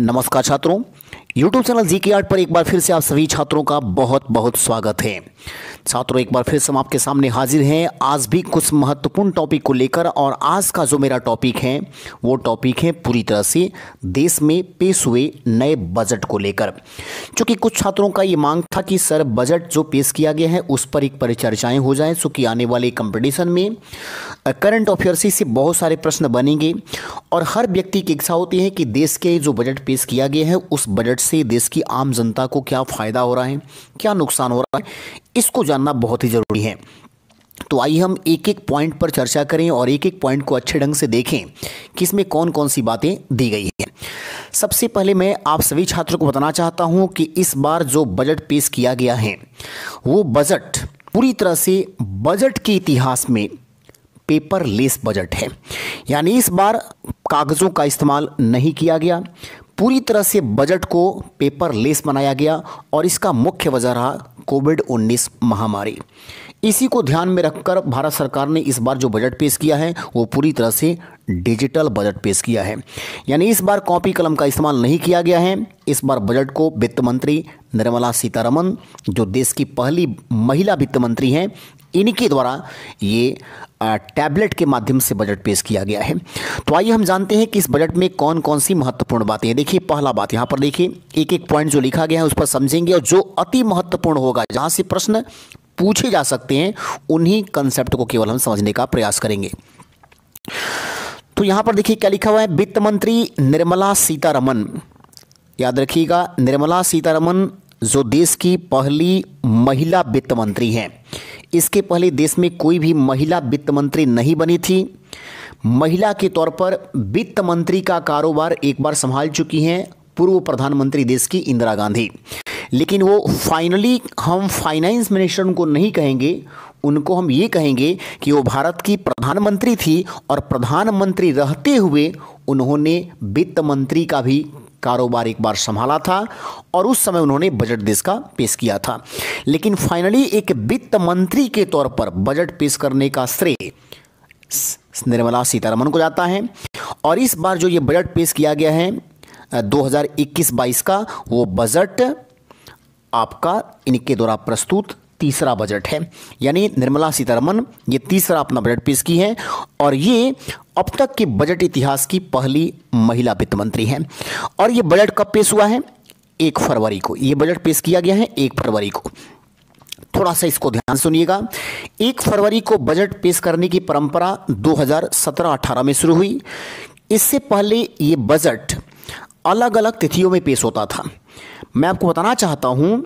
नमस्कार छात्रों, YouTube channel जी के आर्ट पर एक बार फिर से आप सभी छात्रों का बहुत बहुत स्वागत है। छात्रों, एक बार फिर से हम आपके सामने हाजिर हैं आज भी कुछ महत्वपूर्ण टॉपिक को लेकर। और आज का जो मेरा टॉपिक है वो टॉपिक है पूरी तरह से देश में पेश हुए नए बजट को लेकर। क्योंकि कुछ छात्रों का ये मांग था कि सर बजट जो पेश किया गया है उस पर एक परिचर्चाएं हो जाएं, क्योंकि आने वाले कंपटीशन में करंट अफेयर्स से बहुत सारे प्रश्न बनेंगे और हर व्यक्ति की इच्छा होती है कि देश के जो बजट पेश किया गया है उस बजट से देश की आम जनता को क्या फ़ायदा हो रहा है, क्या नुकसान हो रहा है, इसको जानना बहुत ही ज़रूरी है। तो आइए हम एक एक पॉइंट पर चर्चा करें और एक एक पॉइंट को अच्छे ढंग से देखें कि इसमें कौन कौन सी बातें दी गई हैं। सबसे पहले मैं आप सभी छात्रों को बताना चाहता हूं कि इस बार जो बजट पेश किया गया है वो बजट पूरी तरह से बजट के इतिहास में पेपरलेस बजट है। यानी इस बार कागज़ों का इस्तेमाल नहीं किया गया, पूरी तरह से बजट को पेपरलेस बनाया गया और इसका मुख्य वजह रहा कोविड-19 महामारी। इसी को ध्यान में रखकर भारत सरकार ने इस बार जो बजट पेश किया है वो पूरी तरह से डिजिटल बजट पेश किया है। यानी इस बार कॉपी कलम का इस्तेमाल नहीं किया गया है। इस बार बजट को वित्त मंत्री निर्मला सीतारमण, जो देश की पहली महिला वित्त मंत्री हैं, इनके द्वारा ये टैबलेट के माध्यम से बजट पेश किया गया है। तो आइए हम जानते हैं कि इस बजट में कौन कौन सी महत्वपूर्ण बातें हैं। देखिए, पहला बात यहाँ पर देखिए, एक एक पॉइंट जो लिखा गया है उस पर समझेंगे और जो अति महत्वपूर्ण होगा, जहाँ से प्रश्न पूछे जा सकते हैं, उन्हीं कंसेप्ट को केवल हम समझने का प्रयास करेंगे। तो यहाँ पर देखिए क्या लिखा हुआ है, वित्त मंत्री निर्मला सीतारमण। याद रखिएगा, निर्मला सीतारमण जो देश की पहली महिला वित्त मंत्री हैं। इसके पहले देश में कोई भी महिला वित्त मंत्री नहीं बनी थी। महिला के तौर पर वित्त मंत्री का कारोबार एक बार संभाल चुकी हैं पूर्व प्रधानमंत्री देश की इंदिरा गांधी। लेकिन वो फाइनली हम फाइनेंस मिनिस्टर उनको नहीं कहेंगे, उनको हम ये कहेंगे कि वो भारत की प्रधानमंत्री थी और प्रधानमंत्री रहते हुए उन्होंने वित्त मंत्री का भी कारोबार एक बार संभाला था और उस समय उन्होंने बजट देश का पेश किया था। लेकिन फाइनली एक वित्त मंत्री के तौर पर बजट पेश करने का श्रेय निर्मला सीतारमण को जाता है। और इस बार जो ये बजट पेश किया गया है 2021-22 का, वो बजट आपका इनके द्वारा प्रस्तुत तीसरा बजट है। यानी निर्मला सीतारमण ये तीसरा अपना बजट पेश की है और ये अब तक के बजट इतिहास की पहली महिला वित्त मंत्री हैं। और ये बजट कब पेश हुआ है? 1 फरवरी को ये बजट पेश किया गया है, 1 फरवरी को। थोड़ा सा इसको ध्यान सुनिएगा। 1 फरवरी को बजट पेश करने की परंपरा 2017-18 में शुरू हुई। इससे पहले ये बजट अलग अलग तिथियों में पेश होता था। मैं आपको बताना चाहता हूं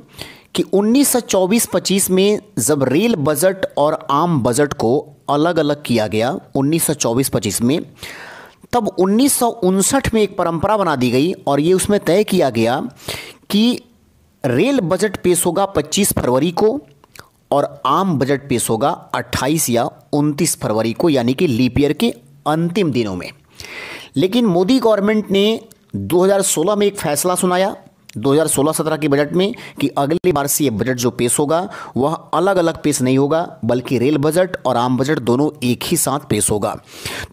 कि 1924-25 में जब रेल बजट और आम बजट को अलग अलग किया गया 1924-25 में, तब 1959 में एक परंपरा बना दी गई और ये उसमें तय किया गया कि रेल बजट पेश होगा 25 फरवरी को और आम बजट पेश होगा 28 या 29 फरवरी को, यानी कि लीप ईयर के अंतिम दिनों में। लेकिन मोदी गवर्नमेंट ने 2016 में एक फैसला सुनाया 2016-17 के बजट में कि अगली बार से ये बजट जो पेश होगा वह अलग अलग पेश नहीं होगा, बल्कि रेल बजट और आम बजट दोनों एक ही साथ पेश होगा।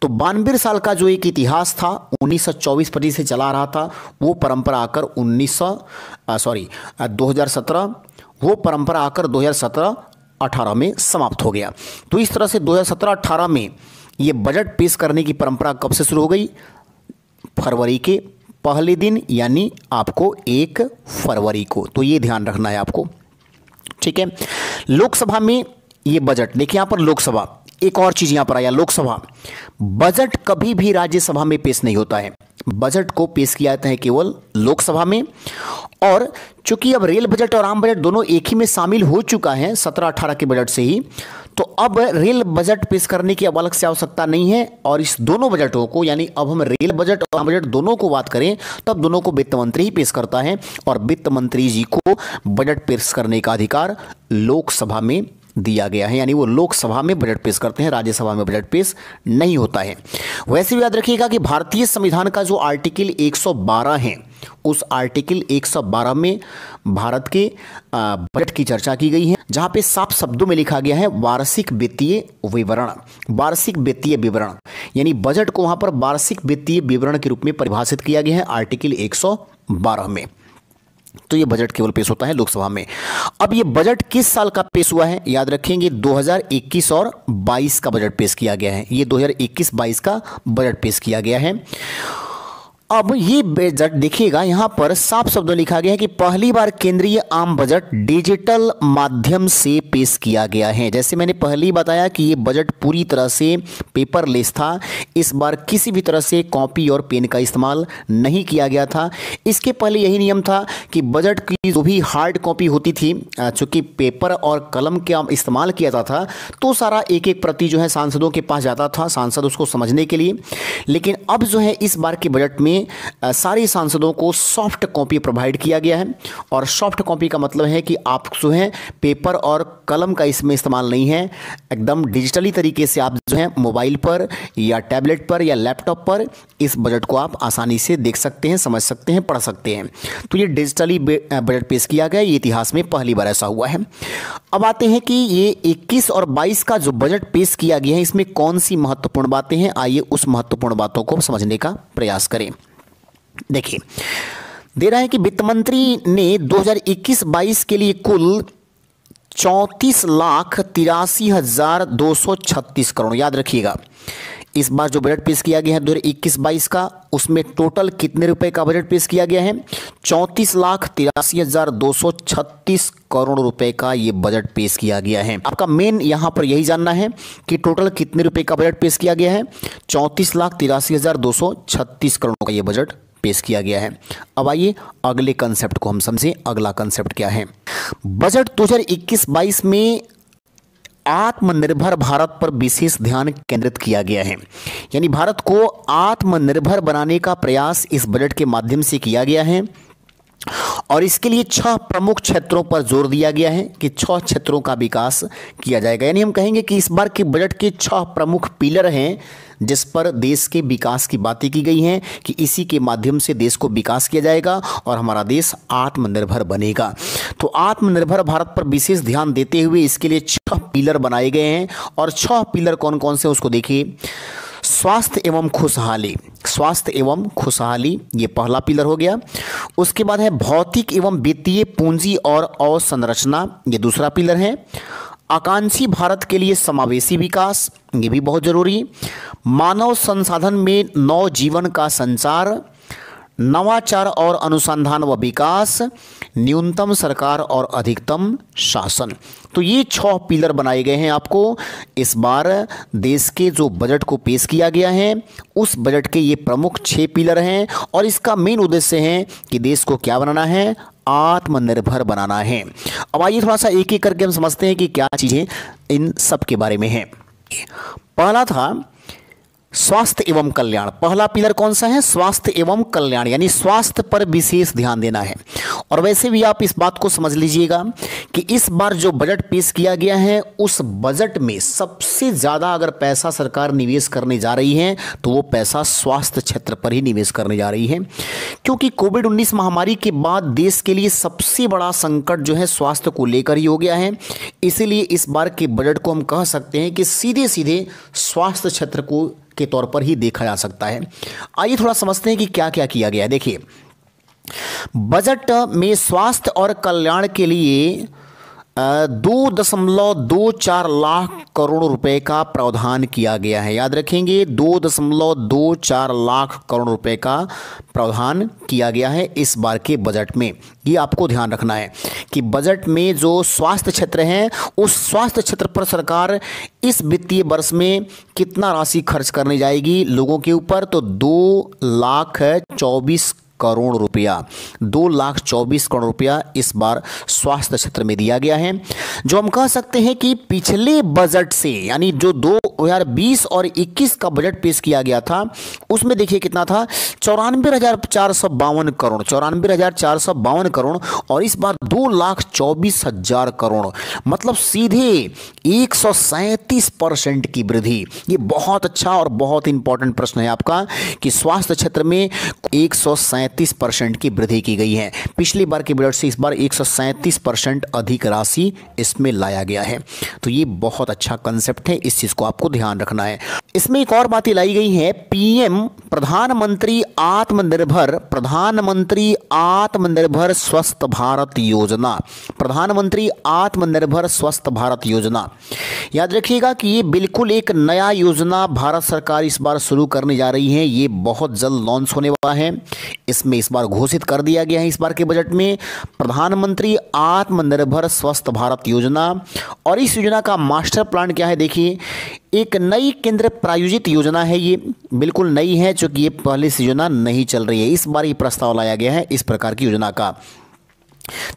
तो 92 साल का जो एक इतिहास था 1924-25 से चला रहा था, वो परंपरा आकर 2017 वो परंपरा आकर 2017-18 में समाप्त हो गया। तो इस तरह से 2017-18 में ये बजट पेश करने की परंपरा कब से शुरू हो गई? फरवरी के पहले दिन, यानी आपको 1 फरवरी को। तो ये ध्यान रखना है आपको, ठीक है। लोकसभा में ये बजट देखिए, यहाँ पर लोकसभा, एक और चीज यहाँ पर आया, लोकसभा बजट कभी भी राज्यसभा में पेश नहीं होता है। बजट को पेश किया जाता है केवल लोकसभा में। और चूंकि अब रेल बजट और आम बजट दोनों एक ही में शामिल हो चुका है 17-18 के बजट से ही, तो अब रेल बजट पेश करने की अब अलग से आवश्यकता नहीं है। और इस दोनों बजटों को, यानी अब हम रेल बजट और आम बजट दोनों को बात करें तब दोनों को वित्त मंत्री ही पेश करता है और वित्त मंत्री जी को बजट पेश करने का अधिकार लोकसभा में दिया गया है। यानी वो लोकसभा में बजट पेश करते हैं, राज्यसभा में बजट पेश नहीं होता है। वैसे भी याद रखिएगा कि भारतीय संविधान का जो आर्टिकल 112 है, उस आर्टिकल 112 में भारत के बजट की चर्चा की गई है, जहां पे साफ शब्दों में लिखा गया है वार्षिक वित्तीय विवरण। वार्षिक वित्तीय विवरण यानी बजट को वहां पर वार्षिक वित्तीय विवरण के रूप में परिभाषित किया गया है आर्टिकल 2012 में। तो ये बजट केवल पेश होता है लोकसभा में। अब ये बजट किस साल का पेश हुआ है, याद रखेंगे 2021 और 22 का बजट पेश किया गया है। ये 2021-22 का बजट पेश किया गया है। अब ये बजट देखिएगा, यहाँ पर साफ शब्दों लिखा गया है कि पहली बार केंद्रीय आम बजट डिजिटल माध्यम से पेश किया गया है। जैसे मैंने पहले ही बताया कि ये बजट पूरी तरह से पेपरलेस था। इस बार किसी भी तरह से कॉपी और पेन का इस्तेमाल नहीं किया गया था। इसके पहले यही नियम था कि बजट की जो भी हार्ड कॉपी होती थी, चूँकि पेपर और कलम का इस्तेमाल किया जाता था, तो सारा एक एक प्रति जो है सांसदों के पास जाता था, सांसद उसको समझने के लिए। लेकिन अब जो है इस बार के बजट में सारे सांसदों को सॉफ्ट कॉपी प्रोवाइड किया गया है। और सॉफ्ट कॉपी का मतलब है कि आप जो है पेपर और कलम का इसमें इस्तेमाल नहीं है, एकदम डिजिटली तरीके से आप जो है मोबाइल पर या टैबलेट पर या लैपटॉप पर इस बजट को आप आसानी से देख सकते हैं, समझ सकते हैं, पढ़ सकते हैं। तो ये डिजिटली बजट पेश किया गया, ये इतिहास में पहली बार ऐसा हुआ है। अब आते हैं कि ये 21 और 22 का जो बजट पेश किया गया है, इसमें कौन सी महत्वपूर्ण बातें हैं, आइए उस महत्वपूर्ण बातों को समझने का प्रयास करें। देखिए, दे रहा है कि वित्त मंत्री ने 2021-22 के लिए कुल 34,83,236 करोड़, याद रखिएगा इस बार जो बजट पेश किया गया है 2021-22 का, उसमें टोटल कितने रुपए का बजट पेश किया गया है, 34,83,236 करोड़ रुपए का ये बजट पेश किया गया है। आपका मेन यहां पर यही जानना है कि टोटल कितने रुपए का बजट पेश किया गया है, 34,83,236 करोड़ का ये बजट पेश किया गया है। अब आइए अगले कंसेप्ट को हम समझें। अगला कंसेप्ट क्या है, बजट 2021-22 में आत्मनिर्भर भारत पर विशेष ध्यान केंद्रित किया गया है। यानी भारत को आत्मनिर्भर बनाने का प्रयास इस बजट के माध्यम से किया गया है और इसके लिए 6 प्रमुख क्षेत्रों पर जोर दिया गया है कि 6 क्षेत्रों का विकास किया जाएगा। यानी हम कहेंगे कि इस बार के बजट के 6 प्रमुख पिलर हैं जिस पर देश के विकास की बातें की गई हैं कि इसी के माध्यम से देश को विकास किया जाएगा और हमारा देश आत्मनिर्भर बनेगा। तो आत्मनिर्भर भारत पर विशेष ध्यान देते हुए इसके लिए 6 पिलर बनाए गए हैं। और 6 पिलर कौन कौन से उसको देखिए। स्वास्थ्य एवं खुशहाली, स्वास्थ्य एवं खुशहाली ये पहला पिलर हो गया। उसके बाद है भौतिक एवं वित्तीय पूंजी और अवसंरचना, ये दूसरा पिलर है। आकांक्षी भारत के लिए समावेशी विकास, ये भी बहुत जरूरी। मानव संसाधन में नवजीवन का संचार, नवाचार और अनुसंधान व विकास, न्यूनतम सरकार और अधिकतम शासन। तो ये 6 पिलर बनाए गए हैं आपको इस बार देश के जो बजट को पेश किया गया है उस बजट के ये प्रमुख 6 पिलर हैं और इसका मेन उद्देश्य है कि देश को क्या बनाना है, आत्मनिर्भर बनाना है। अब आइए थोड़ा सा एक एक करके हम समझते हैं कि क्या चीज़ें इन सब के बारे में हैं। पहला था स्वास्थ्य एवं कल्याण। पहला पिलर कौन सा है, स्वास्थ्य एवं कल्याण, यानी स्वास्थ्य पर विशेष ध्यान देना है। और वैसे भी आप इस बात को समझ लीजिएगा कि इस बार जो बजट पेश किया गया है उस बजट में सबसे ज़्यादा अगर पैसा सरकार निवेश करने जा रही है तो वो पैसा स्वास्थ्य क्षेत्र पर ही निवेश करने जा रही है, क्योंकि कोविड-19 महामारी के बाद देश के लिए सबसे बड़ा संकट जो है स्वास्थ्य को लेकर ही हो गया है। इसीलिए इस बार के बजट को हम कह सकते हैं कि सीधे सीधे स्वास्थ्य क्षेत्र को के तौर पर ही देखा जा सकता है। आइए थोड़ा समझते हैं कि क्या क्या किया गया है। देखिए, बजट में स्वास्थ्य और कल्याण के लिए 2.24 लाख करोड़ रुपए का प्रावधान किया गया है। याद रखेंगे 2.24 लाख करोड़ रुपए का प्रावधान किया गया है इस बार के बजट में। ये आपको ध्यान रखना है कि बजट में जो स्वास्थ्य क्षेत्र है उस स्वास्थ्य क्षेत्र पर सरकार इस वित्तीय वर्ष में कितना राशि खर्च करने जाएगी लोगों के ऊपर, तो 2,24 करोड़ रुपया, 2,24 करोड़ रुपया इस बार स्वास्थ्य क्षेत्र में दिया गया है। जो हम कह सकते हैं कि पिछले बजट से, यानी जो 2020 और 21 का बजट पेश किया गया था उसमें देखिए कितना था, 94,452 करोड़, 94,452 करोड़, और इस बार 2,24,000 करोड़, मतलब सीधे 137% की वृद्धि। ये बहुत अच्छा और बहुत इंपॉर्टेंट प्रश्न है आपका कि स्वास्थ्य क्षेत्र में 137% की वृद्धि की गई है। पिछली बार के बजट से इस बार 137% अधिक राशि इसमें लाया गया है। तो ये बहुत अच्छा कंसेप्ट है, इस चीज़ को आपको ध्यान रखना है। इसमें एक और बात लाई गई है, पीएम प्रधानमंत्री आत्मनिर्भर स्वस्थ भारत योजना, प्रधानमंत्री आत्मनिर्भर स्वस्थ भारत योजना। याद रखिएगा कि ये बिल्कुल एक नया योजना भारत सरकार इस बार शुरू करने जा रही है। ये बहुत जल्द लॉन्च होने वाला है। इसमें इस बार घोषित कर दिया गया है इस बार के बजट में प्रधानमंत्री आत्मनिर्भर स्वस्थ भारत योजना। और इस योजना का मास्टर प्लान क्या है, देखिए, एक नई केंद्र प्रायोजित योजना है। ये बिल्कुल नई है, चूंकि ये पहले से योजना नहीं चल रही है। इस बार ये प्रस्ताव लाया गया है इस प्रकार की योजना का।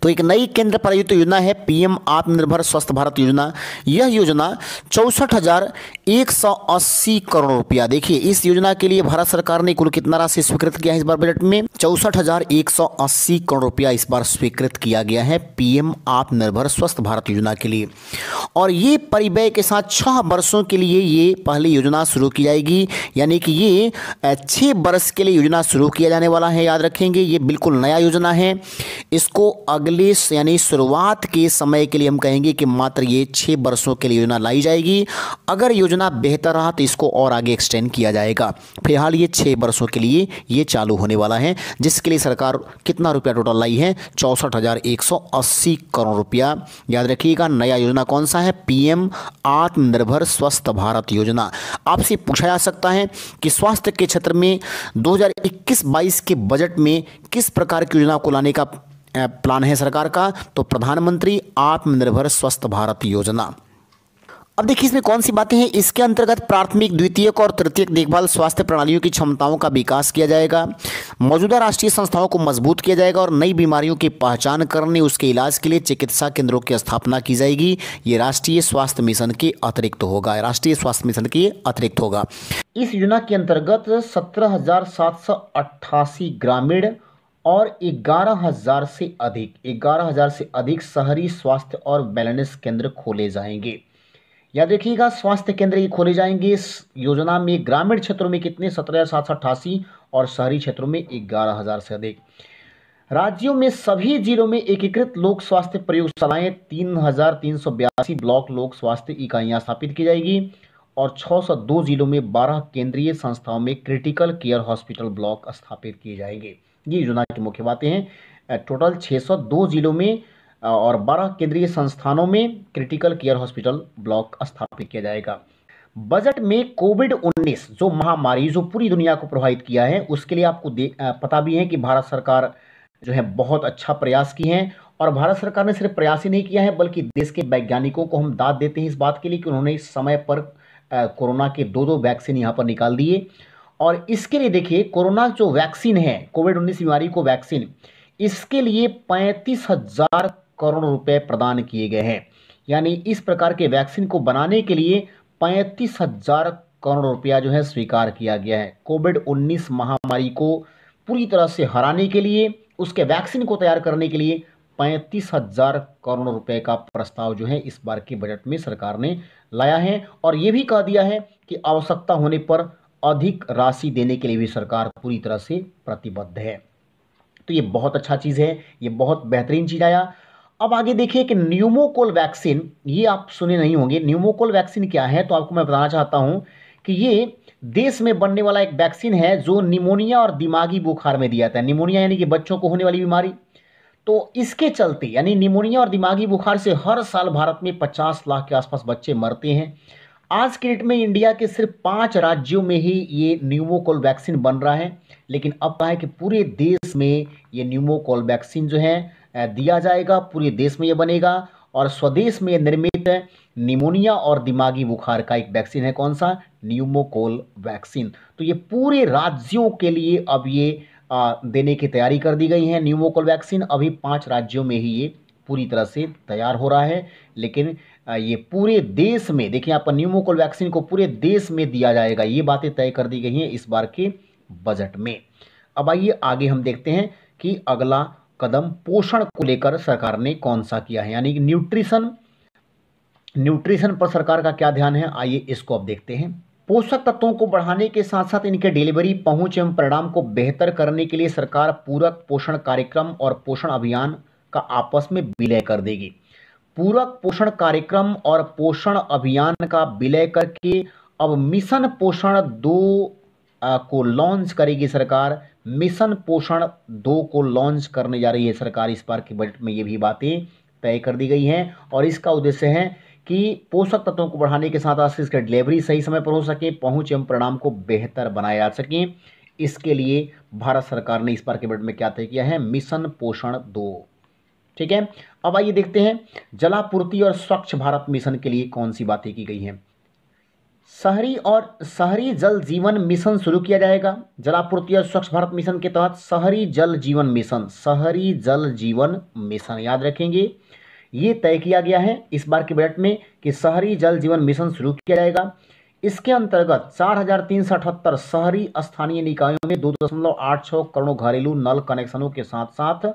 तो एक नई केंद्र प्रायोजित योजना है पीएम आत्मनिर्भर स्वस्थ भारत योजना। यह योजना 64,180 करोड़ रुपया। देखिए, इस योजना के लिए भारत सरकार ने कुल कितना राशि स्वीकृत किया है इस बार बजट में? 64,180 करोड़ रुपया इस बार स्वीकृत किया गया है पीएम आत्मनिर्भर स्वस्थ भारत योजना के लिए। और ये परिव्यय के साथ 6 वर्षों के लिए ये पहली योजना शुरू की जाएगी, यानी कि ये 6 वर्ष के लिए योजना शुरू किया जाने वाला है। याद रखेंगे, ये बिल्कुल नया योजना है। इसको अगले यानी शुरुआत के समय के लिए हम कहेंगे कि मात्र ये 6 वर्षों के लिए योजना लाई जाएगी। अगर योजना बेहतर रहा तो इसको और आगे एक्सटेंड किया जाएगा। फिलहाल ये 6 वर्षों के लिए ये चालू होने वाला है, जिसके लिए सरकार कितना रुपया टोटल लाई है? 64,180 करोड़ रुपया। याद रखिएगा, नया योजना कौन सा है? पीएम आत्मनिर्भर स्वस्थ भारत योजना। आपसे पूछा जा सकता है कि स्वास्थ्य के क्षेत्र में 2021-22 के बजट में किस प्रकार की योजना को लाने का प्लान है सरकार का? तो प्रधानमंत्री आत्मनिर्भर स्वस्थ भारत योजना। अब देखिए, इसमें कौन सी बातें हैं? इसके अंतर्गत प्राथमिक, द्वितीयक और तृतीयक देखभाल स्वास्थ्य प्रणालियों की क्षमताओं का विकास किया जाएगा। मौजूदा राष्ट्रीय संस्थाओं को मजबूत किया जाएगा और नई बीमारियों की पहचान करने, उसके इलाज के लिए चिकित्सा केंद्रों की स्थापना की जाएगी। ये राष्ट्रीय स्वास्थ्य मिशन के अतिरिक्त होगा, राष्ट्रीय स्वास्थ्य मिशन के अतिरिक्त होगा। इस योजना के अंतर्गत 17,788 ग्रामीण और 11,000 से अधिक शहरी स्वास्थ्य और वेलनेस केंद्र खोले जाएंगे। याद रखिएगा, स्वास्थ्य केंद्र ये खोले जाएंगे इस योजना में। ग्रामीण क्षेत्रों में कितने? 17,788 और शहरी क्षेत्रों में 11,000 से अधिक। राज्यों में सभी जिलों में एकीकृत लोक स्वास्थ्य प्रयोगशालाएं 3,382 ब्लॉक लोक स्वास्थ्य इकाइयां स्थापित की जाएगी और 602 जिलों में 12 केंद्रीय संस्थाओं में क्रिटिकल केयर हॉस्पिटल ब्लॉक स्थापित किए जाएंगे। ये योजना की मुख्य बातें हैं। टोटल 602 जिलों में और 12 केंद्रीय संस्थानों में क्रिटिकल केयर हॉस्पिटल ब्लॉक स्थापित किया जाएगा। बजट में कोविड-19 जो महामारी जो पूरी दुनिया को प्रभावित किया है, उसके लिए आपको पता भी है कि भारत सरकार जो है बहुत अच्छा प्रयास की है। और भारत सरकार ने सिर्फ प्रयास ही नहीं किया है, बल्कि देश के वैज्ञानिकों को हम दाद देते हैं इस बात के लिए कि उन्होंने इस समय पर कोरोना के 2 वैक्सीन यहाँ पर निकाल दिए। और इसके लिए देखिए, कोरोना जो वैक्सीन है, कोविड-19 बीमारी को वैक्सीन, इसके लिए 35,000 करोड़ रुपए प्रदान किए गए हैं। यानी इस प्रकार के वैक्सीन को बनाने के लिए 35,000 करोड़ रुपया जो है स्वीकार किया गया है। कोविड-19 महामारी को पूरी तरह से हराने के लिए, उसके वैक्सीन को तैयार करने के लिए 35,000 करोड़ रुपए का प्रस्ताव जो है इस बार के बजट में सरकार ने लाया है। और ये भी कह दिया है कि आवश्यकता होने पर अधिक राशि देने के लिए भी सरकार पूरी तरह से प्रतिबद्ध है। तो ये बहुत अच्छा चीज़ है, ये बहुत बेहतरीन चीज़ आया। अब आगे देखिए कि न्यूमोकोल वैक्सीन, ये आप सुने नहीं होंगे। न्यूमोकोल वैक्सीन क्या है, तो आपको मैं बताना चाहता हूँ कि ये देश में बनने वाला एक वैक्सीन है जो निमोनिया और दिमागी बुखार में दिया जाता है। निमोनिया यानी कि बच्चों को होने वाली बीमारी। तो इसके चलते, यानी निमोनिया और दिमागी बुखार से हर साल भारत में 50 लाख के आसपास बच्चे मरते हैं। आज के डेट में इंडिया के सिर्फ 5 राज्यों में ही ये न्यूमोकोल वैक्सीन बन रहा है। लेकिन अब कहा है कि पूरे देश में ये न्यूमोकोल वैक्सीन जो है दिया जाएगा, पूरे देश में ये बनेगा। और स्वदेश में निर्मित निमोनिया और दिमागी बुखार का एक वैक्सीन है, कौन सा? Pneumococcal vaccine. तो ये पूरे राज्यों के लिए अब ये देने की तैयारी कर दी गई है। न्यूमोकोल वैक्सीन अभी 5 राज्यों में ही ये पूरी तरह से तैयार हो रहा है, लेकिन ये पूरे देश में, देखिए यहाँ पर न्यूमोकोल वैक्सीन को पूरे देश में दिया जाएगा। ये बातें तय कर दी गई हैं इस बार के बजट में। अब आइए आगे हम देखते हैं कि अगला कदम पोषण को लेकर सरकार ने कौन सा किया है, यानी कि न्यूट्रिशन पर सरकार का क्या ध्यान है। आइए इसको अब देखते हैं। पोषक तत्वों को बढ़ाने के साथ साथ इनके डिलीवरी, पहुंच एवं परिणाम को बेहतर करने के लिए सरकार पूरक पोषण कार्यक्रम और पोषण अभियान का आपस में विलय कर देगी। पूरक पोषण कार्यक्रम और पोषण अभियान का विलय करके अब मिशन पोषण 2 को लॉन्च करेगी सरकार। मिशन पोषण 2 को लॉन्च करने जा रही है सरकार। इस बार के बजट में ये भी बातें तय कर दी गई हैं और इसका उद्देश्य है कि पोषक तत्वों को बढ़ाने के साथ साथ इसका डिलीवरी सही समय पर हो सके, पहुंच एवं परिणाम को बेहतर बनाया जा सके। इसके लिए भारत सरकार ने इस बार के बजट में क्या तय किया है, मिशन पोषण 2। ठीक है, अब आइए देखते हैं जलापूर्ति और स्वच्छ भारत मिशन के लिए कौन सी बातें की गई हैं। शहरी जल जीवन मिशन शुरू किया जाएगा। जलापूर्ति और स्वच्छ भारत मिशन के तहत शहरी जल जीवन मिशन याद रखेंगे, ये तय किया गया है इस बार के बजट में कि शहरी जल जीवन मिशन शुरू किया जाएगा। इसके अंतर्गत 4,378 शहरी स्थानीय निकायों में 2.86 करोड़ घरेलू नल कनेक्शनों के साथ साथ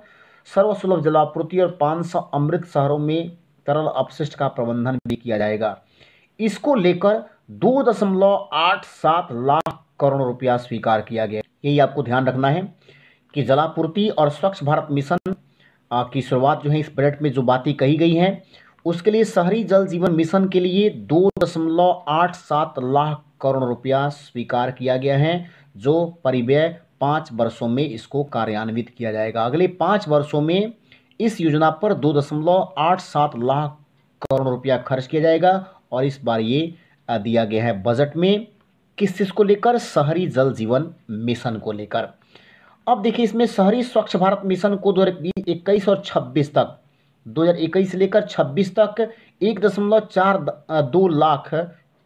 सर्वसुलभ जलापूर्ति और 500 अमृत शहरों में तरल अपशिष्ट का प्रबंधन भी किया जाएगा। इसको लेकर 2.87 लाख करोड़ रुपया स्वीकार किया गया। यही आपको ध्यान रखना है कि जलापूर्ति और स्वच्छ भारत मिशन की शुरुआत जो है इस बजट में जो बातें कही गई हैं उसके लिए शहरी जल जीवन मिशन के लिए 2.87 लाख करोड़ रुपया स्वीकार किया गया है, जो परिव्यय 5 वर्षों में इसको कार्यान्वित किया जाएगा। अगले 5 वर्षों में इस योजना पर 2.87 लाख करोड़ रुपया खर्च किया जाएगा और इस बार ये दिया गया है बजट में किस चीज़ को लेकर, शहरी जल जीवन मिशन को लेकर। अब देखिए इसमें शहरी स्वच्छ भारत मिशन को 2021 और 26 तक 2021 से लेकर 26 तक 1.42 लाख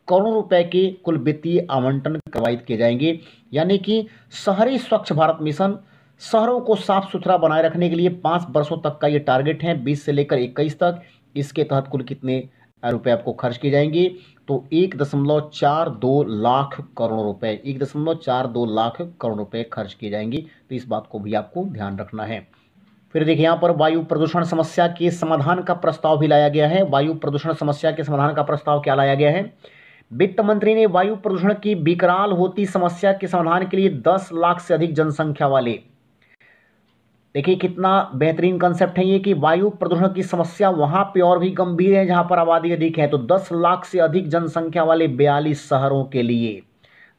करोड़ रुपए के कुल वित्तीय आवंटन प्रवाहित किए जाएंगे। यानी कि शहरी स्वच्छ भारत मिशन शहरों को साफ सुथरा बनाए रखने के लिए 5 वर्षों तक का ये टारगेट है, 20 से लेकर 21 तक। इसके तहत कुल कितने रुपए आपको खर्च किए जाएंगे, तो 1.42 लाख करोड़ रुपए 1.42 लाख करोड़ रुपए खर्च किए जाएंगे। तो इस बात को भी आपको ध्यान रखना है। फिर देखिए यहाँ पर वायु प्रदूषण समस्या के समाधान का प्रस्ताव भी लाया गया है। वायु प्रदूषण समस्या के समाधान का प्रस्ताव क्या लाया गया है, वित्त मंत्री ने वायु प्रदूषण की विकराल होती समस्या के समाधान के लिए 10 लाख से अधिक जनसंख्या वाले, देखिए कितना बेहतरीन कंसेप्ट है ये कि वायु प्रदूषण की समस्या वहां पे और भी गंभीर है जहां पर आबादी अधिक है। तो 10 लाख से अधिक जनसंख्या वाले 42 शहरों के लिए,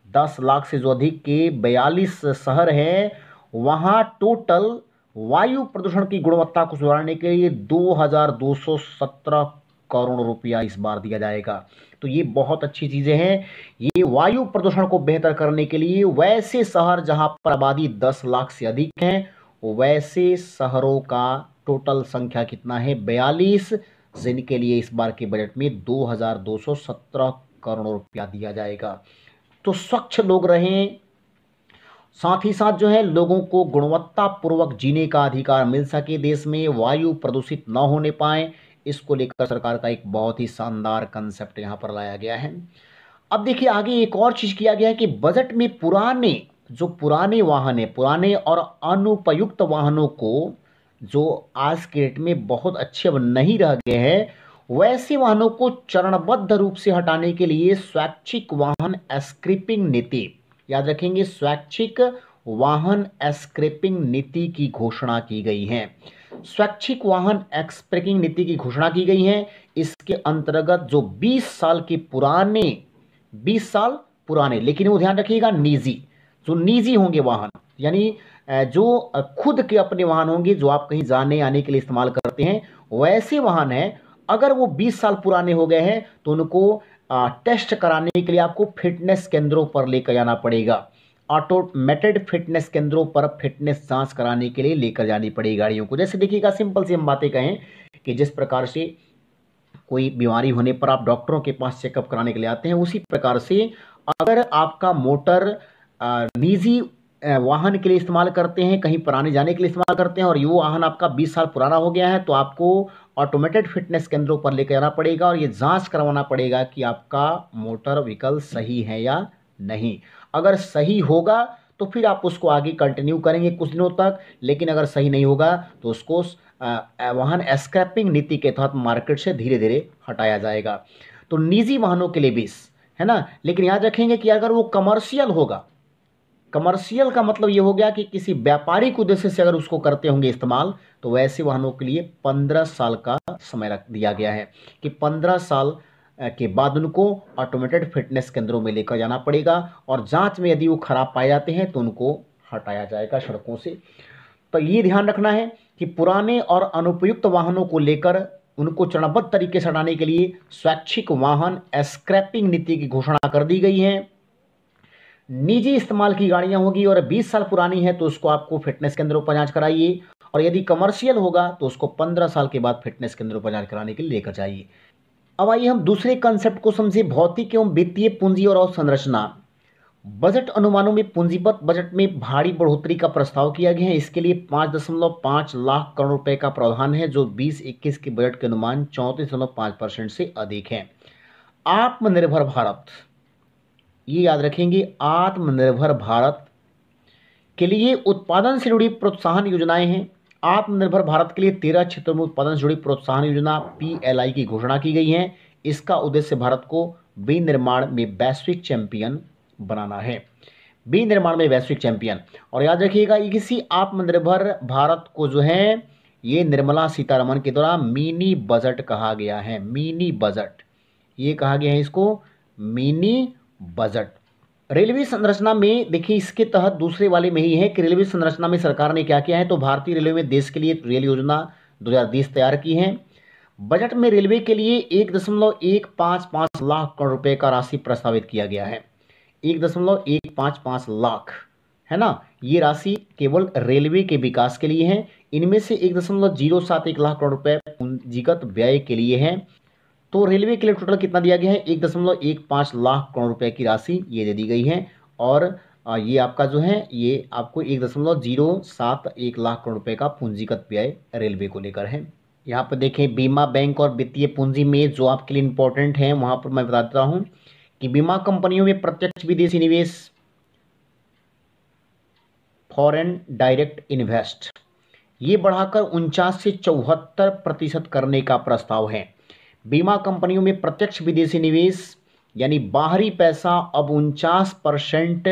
10 लाख से जो अधिक के 42 शहर हैं वहां टोटल वायु प्रदूषण की गुणवत्ता को सुधारने के लिए 2,217 करोड़ रुपया इस बार दिया जाएगा। तो ये बहुत अच्छी चीजें हैं। ये वायु प्रदूषण को बेहतर करने के लिए वैसे शहर जहां पर आबादी 10 लाख से अधिक हैं वैसे शहरों का टोटल संख्या कितना है, 42, जिनके लिए इस बार के बजट में 2,217 करोड़ रुपया दिया जाएगा। तो स्वच्छ लोग रहें, साथ ही साथ जो है लोगों को गुणवत्ता पूर्वक जीने का अधिकार मिल सके, देश में वायु प्रदूषित न होने पाए, इसको लेकर सरकार का एक बहुत ही शानदार कंसेप्ट यहाँ पर लाया गया है। अब देखिए आगे एक और चीज किया गया है कि बजट में पुराने वाहन है, पुराने और अनुपयुक्त वाहनों को जो आज के डेट में बहुत अच्छे अब नहीं रह गए हैं वैसे वाहनों को चरणबद्ध रूप से हटाने के लिए स्वैच्छिक वाहन स्क्रैपिंग नीति, याद रखेंगे, स्वैच्छिक वाहन स्क्रैपिंग नीति की घोषणा की गई है। स्वैच्छिक वाहन स्क्रैपिंग नीति की घोषणा की गई है। इसके अंतर्गत जो 20 साल पुराने लेकिन वो ध्यान रखिएगा जो निजी होंगे वाहन, यानी जो खुद के अपने वाहन होंगे जो आप कहीं जाने आने के लिए इस्तेमाल करते हैं वैसे वाहन हैं, अगर वो 20 साल पुराने हो गए हैं तो उनको टेस्ट कराने के लिए आपको फिटनेस केंद्रों पर लेकर जाना पड़ेगा। ऑटोमेटेड फिटनेस केंद्रों पर फिटनेस जांच कराने के लिए लेकर जानी पड़ेगी गाड़ियों को। जैसे देखिएगा सिंपल सी हम बातें कहें कि जिस प्रकार से कोई बीमारी होने पर आप डॉक्टरों के पास चेकअप कराने के लिए आते हैं, उसी प्रकार से अगर आपका मोटर निजी वाहन के लिए इस्तेमाल करते हैं, कहीं पर आने जाने के लिए इस्तेमाल करते हैं और ये वाहन आपका 20 साल पुराना हो गया है तो आपको ऑटोमेटेड फिटनेस केंद्रों पर लेकर जाना पड़ेगा और ये जांच करवाना पड़ेगा कि आपका मोटर व्हीकल सही है या नहीं। अगर सही होगा तो फिर आप उसको आगे कंटिन्यू करेंगे कुछ दिनों तक, लेकिन अगर सही नहीं होगा तो उसको वाहन स्क्रैपिंग नीति के तहत मार्केट से धीरे धीरे हटाया जाएगा। तो निजी वाहनों के लिए 20 है ना, लेकिन याद रखेंगे कि अगर वो कमर्शियल होगा, कमर्शियल का मतलब ये हो गया कि किसी व्यापारिक उद्देश्य से अगर उसको करते होंगे इस्तेमाल, तो वैसे वाहनों के लिए 15 साल का समय रख दिया गया है कि 15 साल के बाद उनको ऑटोमेटेड फिटनेस केंद्रों में लेकर जाना पड़ेगा और जांच में यदि वो खराब पाए जाते हैं तो उनको हटाया जाएगा सड़कों से। तो ये ध्यान रखना है कि पुराने और अनुपयुक्त वाहनों को लेकर उनको चरणबद्ध तरीके से हटाने के लिए स्वैच्छिक वाहन स्क्रैपिंग नीति की घोषणा कर दी गई है। निजी इस्तेमाल की गाड़ियां होगी और 20 साल पुरानी है तो उसको आपको फिटनेस केंद्रों पर जांच कराइए, और यदि कमर्शियल होगा तो उसको 15 साल के बाद फिटनेस केंद्रों पर जांच कराने के लिए लेकर जाइए। अब आइए हम दूसरे कंसेप्ट को समझे, भौतिक एवं वित्तीय पूंजी और अवसंरचना। बजट अनुमानों में पूंजीगत बजट में भारी बढ़ोतरी का प्रस्ताव किया गया है। इसके लिए 5.5 लाख करोड़ रुपए का प्रावधान है, जो 2021 के बजट के अनुमान 34.5% से अधिक है। आत्मनिर्भर भारत, ये याद रखेंगे, आत्मनिर्भर भारत के लिए उत्पादन से जुड़ी प्रोत्साहन योजनाएं हैं। आत्मनिर्भर भारत के लिए 13 क्षेत्रों में उत्पादन से जुड़ी प्रोत्साहन योजना PLI की घोषणा की गई है। इसका उद्देश्य भारत को विनिर्माण में वैश्विक चैंपियन बनाना है, विनिर्माण में वैश्विक चैंपियन। और याद रखिएगा, इसी आत्मनिर्भर भारत को जो है ये निर्मला सीतारमण के द्वारा मिनी बजट कहा गया है। मिनी बजट, ये कहा गया है इसको मिनी बजट। रेलवे संरचना में देखिए, इसके तहत दूसरे वाले में ही है कि रेलवे संरचना में सरकार ने क्या किया है, तो भारतीय रेलवे में देश के लिए रेल योजना 2020 तैयार की है। बजट में रेलवे के लिए 1.155 लाख करोड़ रुपए का राशि प्रस्तावित किया गया है। 1.155 लाख है ना, ये राशि केवल रेलवे के विकास के लिए है। इनमें से 1.071 लाख करोड़ रुपए पूंजीगत व्यय के लिए है। तो रेलवे के लिए टोटल कितना दिया गया है, 1.15 लाख करोड़ रुपए की राशि ये दे दी गई है। और ये आपका जो है ये आपको 1.071 लाख करोड़ रुपए का पूंजीगत व्यय रेलवे को लेकर है। यहाँ पर देखें, बीमा, बैंक और वित्तीय पूंजी में जो आपके लिए इंपॉर्टेंट है वहाँ पर मैं बता देता हूँ कि बीमा कंपनियों में प्रत्यक्ष विदेशी निवेश, फॉरेन डायरेक्ट इन्वेस्ट, ये बढ़ाकर 49 से 74% करने का प्रस्ताव है। बीमा कंपनियों में प्रत्यक्ष विदेशी निवेश यानी बाहरी पैसा अब 49%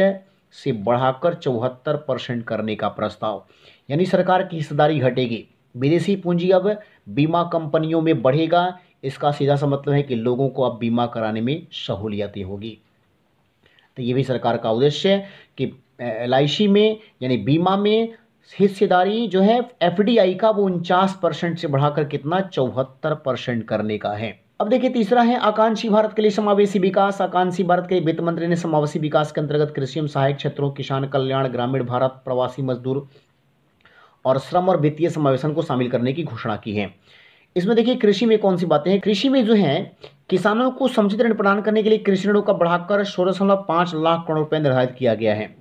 से बढ़ाकर 74% करने का प्रस्ताव, यानी सरकार की हिस्सेदारी घटेगी। विदेशी पूंजी अब बीमा कंपनियों में बढ़ेगा। इसका सीधा सा मतलब है कि लोगों को अब बीमा कराने में सहूलियतें होगी। तो ये भी सरकार का उद्देश्य है कि LIC में यानी बीमा में हिस्सेदारी जो है FDI का वो 49% से बढ़ाकर कितना 74% करने का है। अब देखिए, तीसरा है आकांक्षी भारत के लिए समावेशी विकास। आकांक्षी भारत के वित्त मंत्री ने समावेशी विकास के अंतर्गत कृषि एवं सहायक क्षेत्रों, किसान कल्याण, ग्रामीण भारत, प्रवासी मजदूर और श्रम और वित्तीय समावेशन को शामिल करने की घोषणा की है। इसमें देखिए, कृषि में कौन सी बातें हैं। कृषि में जो है किसानों को समुचित ऋण प्रदान करने के लिए कृषि ऋणों का बढ़ाकर 16.5 लाख करोड़ रुपए निर्धारित किया गया है।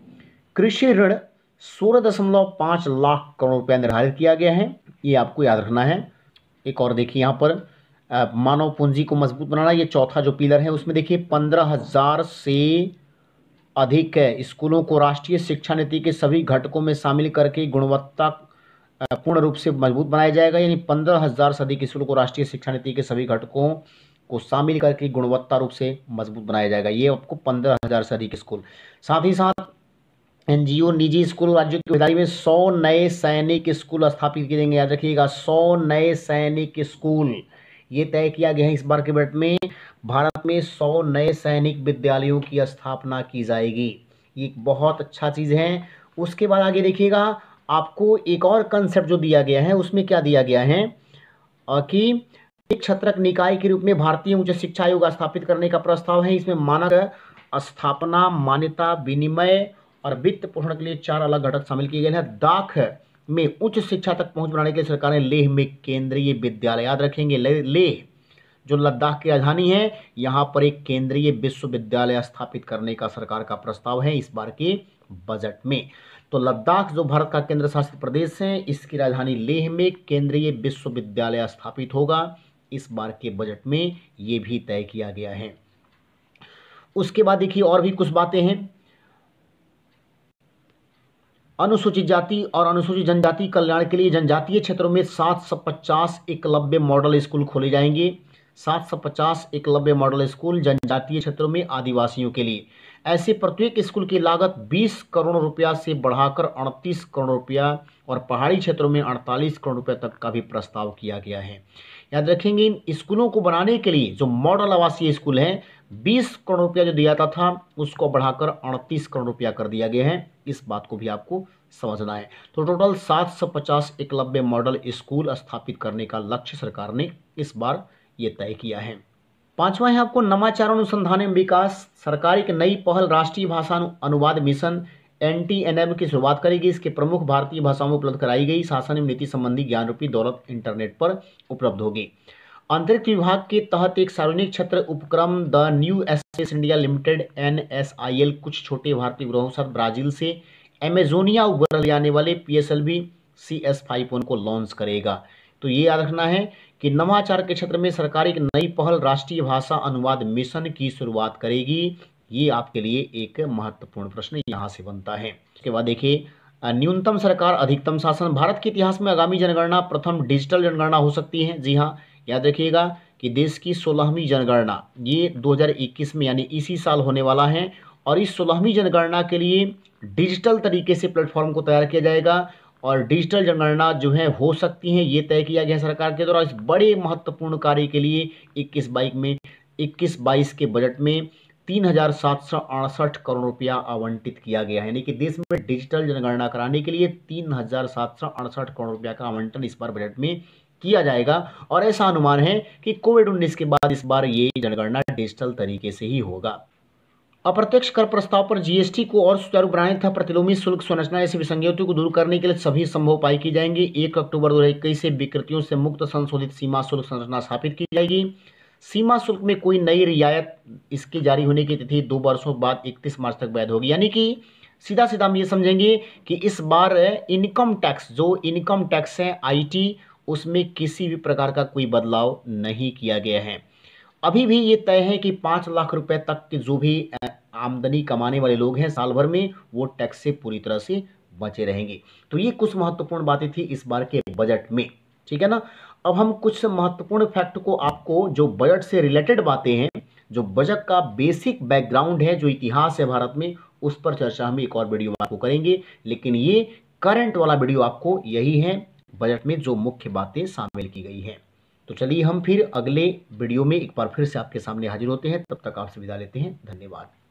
कृषि ऋण 16.5 लाख करोड़ रुपया निर्धारित किया गया है, ये आपको याद रखना है। एक और देखिए यहाँ पर मानव पूंजी को मजबूत बनाना, ये चौथा जो पिलर है उसमें देखिए 15,000 से अधिक स्कूलों को राष्ट्रीय शिक्षा नीति के सभी घटकों में शामिल करके गुणवत्ता पूर्ण रूप से मजबूत बनाया जाएगा। यानी 15,000 से अधिक स्कूलों को राष्ट्रीय शिक्षा नीति के सभी घटकों को शामिल करके गुणवत्ता रूप से मजबूत बनाया जाएगा। ये आपको 15,000 से अधिक स्कूल। साथ ही साथ NGO, निजी स्कूल, राज्यों की भागीदारी में 100 नए सैनिक स्कूल स्थापित किए जाएंगे। याद रखिएगा, 100 नए सैनिक स्कूल ये तय किया गया है। इस बार के बजट में भारत में 100 नए सैनिक विद्यालयों की स्थापना की जाएगी। ये एक बहुत अच्छा चीज़ है। उसके बाद आगे देखिएगा, आपको एक और कंसेप्ट जो दिया गया है उसमें क्या दिया गया है कि एक छत्रक निकाय के रूप में भारतीय उच्च शिक्षा आयोग स्थापित करने का प्रस्ताव है। इसमें मानक स्थापना, मान्यता, विनिमय और वित्त पोषण के लिए 4 अलग घटक शामिल किए गए हैं। दाख में उच्च शिक्षा तक पहुंच बनाने के लिए सरकार ने लेह में केंद्रीय विद्यालय, याद रखेंगे लेह जो लद्दाख की राजधानी है, यहाँ पर एक केंद्रीय विश्वविद्यालय स्थापित करने का सरकार का प्रस्ताव है इस बार के बजट में। तो लद्दाख जो भारत का केंद्र शासित प्रदेश है, इसकी राजधानी लेह में केंद्रीय विश्वविद्यालय स्थापित होगा। इस बार के बजट में ये भी तय किया गया है। उसके बाद देखिए और भी कुछ बातें हैं। अनुसूचित जाति और अनुसूचित जनजाति कल्याण के लिए जनजातीय क्षेत्रों में 750 एकलव्य मॉडल स्कूल खोले जाएंगे। 750 एकलव्य मॉडल स्कूल जनजातीय क्षेत्रों में आदिवासियों के लिए। ऐसे प्रत्येक स्कूल की लागत 20 करोड़ रुपया से बढ़ाकर 38 करोड़ रुपया और पहाड़ी क्षेत्रों में 48 करोड़ रुपया तक का भी प्रस्ताव किया गया है। याद रखेंगे, इन स्कूलों को बनाने के लिए जो मॉडल आवासीय स्कूल हैं 20 करोड़ रुपया जो दिया था उसको बढ़ाकर 38 करोड़ रुपया कर दिया गया है। इस बात को भी आपको समझना है। तो टोटल 750 एकलव्य मॉडल स्कूल स्थापित करने का लक्ष्य सरकार ने इस बार ये तय किया है। पांचवा है आपको नवाचार अनुसंधान एवं विकास। सरकार एक नई पहल राष्ट्रीय भाषा अनुवाद मिशन NTNM की शुरुआत करेगी। इसके प्रमुख भारतीय भाषाओं में उपलब्ध कराई गई शासन एवं नीति संबंधी ज्ञान रूपी दौलत इंटरनेट पर उपलब्ध होगी। अंतरिक्ष विभाग के तहत एक सार्वजनिक क्षेत्र उपक्रम the new SS India limited NSIL कुछ छोटे भारतीय ग्रहों के साथ ब्राजील से एमेजोनिया उपग्रह ले आने वाले PSLV CS51 को लॉन्च करेगा। तो ये याद रखना है कि नवाचार के क्षेत्र में सरकार एक नई पहल राष्ट्रीय भाषा अनुवाद मिशन की शुरुआत करेगी। ये आपके लिए एक महत्वपूर्ण प्रश्न यहां से बनता है। उसके बाद देखिए, न्यूनतम सरकार अधिकतम शासन। भारत के इतिहास में आगामी जनगणना प्रथम डिजिटल जनगणना हो सकती है। जी हाँ, याद रखिएगा कि देश की 16वीं जनगणना ये 2021 में यानी इसी साल होने वाला है और इस 16वीं जनगणना के लिए डिजिटल तरीके से प्लेटफॉर्म को तैयार किया जाएगा और डिजिटल जनगणना जो है हो सकती है ये तय किया गया सरकार के द्वारा। इस बड़े महत्वपूर्ण कार्य के लिए 21-22 के बजट में 3,768 करोड़ रुपया आवंटित किया गया है। यानी कि देश में डिजिटल जनगणना कराने के लिए 3,768 करोड़ रुपया का आवंटन इस बार बजट में किया जाएगा और ऐसा अनुमान है कि कोविड-19 के बाद इस बार ये जनगणना डिजिटल तरीके से ही होगा। अप्रत्यक्ष कर प्रस्ताव पर GST को और सुचारू बनाने तथा प्रतिलोमी शुल्क संरचना ऐसी विसंगतियों को दूर करने के लिए सभी संभव उपाय किए जाएंगे। 1 अक्टूबर 2021 से विकृतियों से मुक्त संशोधित सीमा शुल्क संरचना स्थापित की जाएगी। सीमा शुल्क में कोई नई रियायत इसकी जारी होने की तिथि 2 वर्षों बाद 31 मार्च तक वैध होगी। यानी कि सीधा सीधा हम ये समझेंगे कि इस बार इनकम टैक्स जो इनकम टैक्स है IT उसमें किसी भी प्रकार का कोई बदलाव नहीं किया गया है। अभी भी ये तय है कि 5 लाख रुपए तक के जो भी आमदनी कमाने वाले लोग हैं साल भर में वो टैक्स से पूरी तरह से बचे रहेंगे। तो ये कुछ महत्वपूर्ण बातें थी इस बार के बजट में, ठीक है ना। अब हम कुछ महत्वपूर्ण फैक्ट को आपको जो बजट से रिलेटेड बातें हैं, जो बजट का बेसिक बैकग्राउंड है, जो इतिहास है भारत में, उस पर चर्चा हम एक और वीडियो में आपको करेंगे। लेकिन ये करंट वाला वीडियो आपको यही है बजट में जो मुख्य बातें शामिल की गई हैं। तो चलिए हम फिर अगले वीडियो में एक बार फिर से आपके सामने हाजिर होते हैं। तब तक आपसे विदा लेते हैं। धन्यवाद।